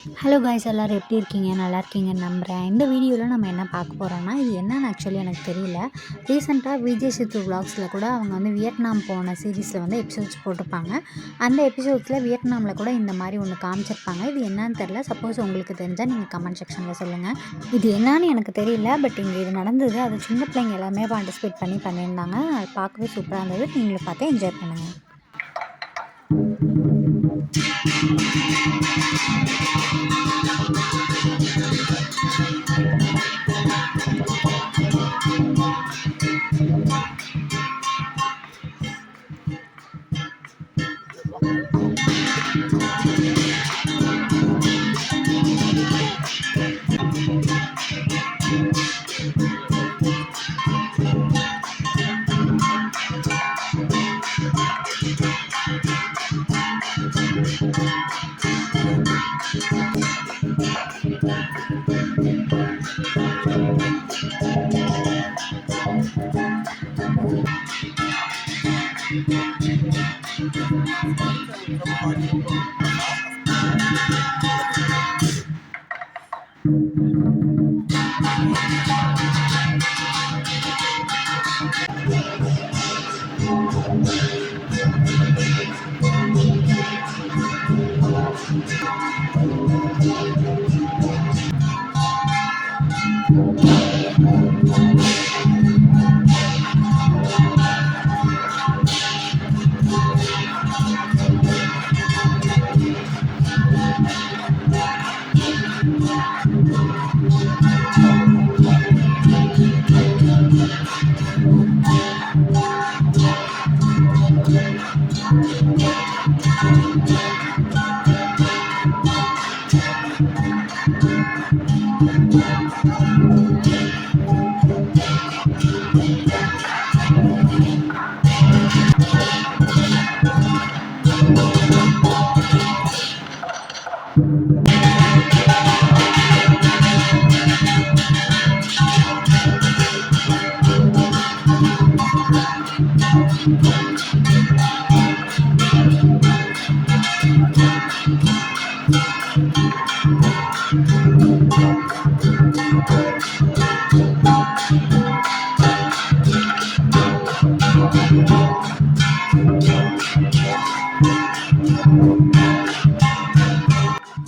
Hello guys எல்லோரும் எப்படி இருக்கீங்க? நல்லா இருக்கீங்கன்னு நம்புகிறேன். இந்த வீடியோவில் நம்ம என்ன பார்க்க போகிறோம்னா, இது என்னன்னு ஆக்சுவலி எனக்கு தெரியல. ரீசெண்டாக விஜய் சித்து விலாக்ஸில் கூட அவங்க வந்து வியட்நாம் போன சீரீஸில் வந்து எபிசோட்ஸ் போட்டிருப்பாங்க. அந்த எபிசோட்ஸில் வியட்நாமில் கூட இந்த மாதிரி ஒன்று காமிச்சிருப்பாங்க. இது என்னன்னு தெரியல. சப்போஸ் உங்களுக்கு தெரிஞ்சால் நீங்கள் கமெண்ட் செக்ஷனில் சொல்லுங்கள். இது என்னன்னு எனக்கு தெரியல. பட் இங்கே இது நடந்தது. அது சின்ன பிள்ளைங்க எல்லாமே பார்ட்டிசிபேட் பண்ணியிருந்தாங்க. அது பார்க்கவே சூப்பராக இருந்தது. நீங்களும் பார்த்து என்ஜாய் பண்ணுங்கள்.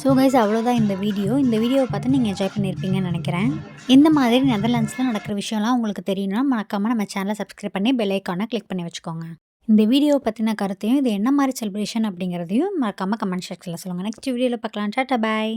ஸோ கைஸ் அவ்வளோதான் இந்த வீடியோவை பார்த்து நீங்கள் என்ஜாய் பண்ணியிருப்பீங்கன்னு நினைக்கிறேன். இந்த மாதிரி நெதர்லாண்ட்ஸில் நடக்கிற விஷயம்லாம் உங்களுக்கு தெரியணும்னா மறக்காமல் நம்ம சேனலை சப்ஸ்கிரைப் பண்ணி பெல் ஐக்கானை கிளிக் பண்ணி வச்சுக்கோங்க. இந்த வீடியோவை பற்றின கருத்தையும் இது என்ன மாதிரி செலிப்ரேஷன் அப்படிங்கிறதையும் மறக்காமல் கமெண்ட் செக்ஷனில் சொல்லுங்கள். நெக்ஸ்ட் வீடியோவில் பார்க்கலாம். டாடா பாய்.